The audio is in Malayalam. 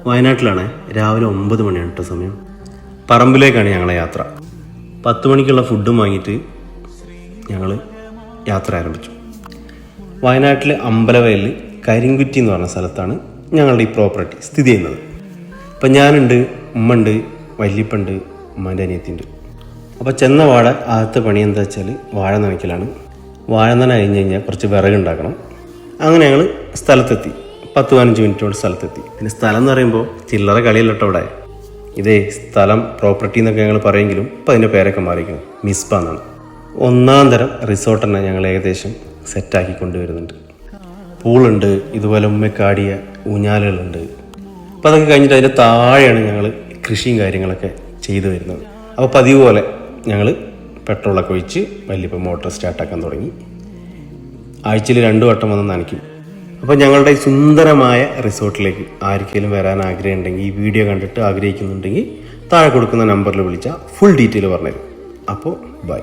വയനാട്ടിലാണ്. രാവിലെ 9 മണിയാണ് കേട്ടോ സമയം. പറമ്പിലേക്കാണ് ഞങ്ങളെ യാത്ര. 10 മണിക്കുള്ള ഫുഡും വാങ്ങിയിട്ട് ഞങ്ങൾ യാത്ര ആരംഭിച്ചു. വയനാട്ടിലെ അമ്പലവയലിൽ കരിങ്കുറ്റി എന്ന് പറഞ്ഞ സ്ഥലത്താണ് ഞങ്ങളുടെ ഈ പ്രോപ്പർട്ടി സ്ഥിതി ചെയ്യുന്നത്. അപ്പം ഞാനുണ്ട്, ഉമ്മ ഉണ്ട്, വല്യപ്പുണ്ട്, ഉമ്മൻ്റെ അനിയത്തിയുണ്ട്. അപ്പോൾ ചെന്ന വാഴ ആദ്യത്തെ പണി എന്താ വെച്ചാൽ വാഴ നനയ്ക്കലാണ്. വാഴ നന കഴിഞ്ഞ് കഴിഞ്ഞാൽ കുറച്ച് വിറകുണ്ടാക്കണം. അങ്ങനെ ഞങ്ങൾ സ്ഥലത്തെത്തി. 10-15 മിനിറ്റ് കൊണ്ട് സ്ഥലത്തെത്തി. പിന്നെ സ്ഥലം എന്ന് പറയുമ്പോൾ ചില്ലറ കളിയല്ല കേട്ടോ ഇവിടെ. ഇതേ സ്ഥലം പ്രോപ്പർട്ടി എന്നൊക്കെ ഞങ്ങൾ പറയുമെങ്കിലും ഇപ്പം അതിൻ്റെ പേരൊക്കെ മാറിയിരിക്കണം. മിസ്ബ എന്നാണ്. ഒന്നാം തരം റിസോർട്ട് തന്നെ ഞങ്ങൾ ഏകദേശം സെറ്റാക്കി കൊണ്ടുവരുന്നുണ്ട്. പൂളുണ്ട്, ഇതുപോലെ ഉമ്മക്കാടിയ ഊഞ്ഞാലുകളുണ്ട്. അപ്പോൾ അതൊക്കെ കഴിഞ്ഞിട്ട് അതിൻ്റെ താഴെയാണ് ഞങ്ങൾ കൃഷിയും കാര്യങ്ങളൊക്കെ ചെയ്തു വരുന്നത്. അപ്പോൾ പതിവ് പോലെ ഞങ്ങൾ പെട്രോളൊക്കെ ഒഴിച്ച് വലിയപ്പോൾ മോട്ടോർ സ്റ്റാർട്ടാക്കാൻ തുടങ്ങി. ആഴ്ചയിൽ 2 വട്ടം വന്ന് നനയ്ക്കും. അപ്പോൾ ഞങ്ങളുടെ ഈ സുന്ദരമായ റിസോർട്ടിലേക്ക് ആർക്കെങ്കിലും വരാൻ ആഗ്രഹം ഉണ്ടെങ്കിൽ, ഈ വീഡിയോ കണ്ടിട്ട് ആഗ്രഹിക്കുന്നുണ്ടെങ്കിൽ താഴെ കൊടുക്കുന്ന നമ്പറിൽ വിളിച്ചാൽ ഫുൾ ഡീറ്റെയിൽ പറഞ്ഞുതരും. അപ്പോൾ ബൈ.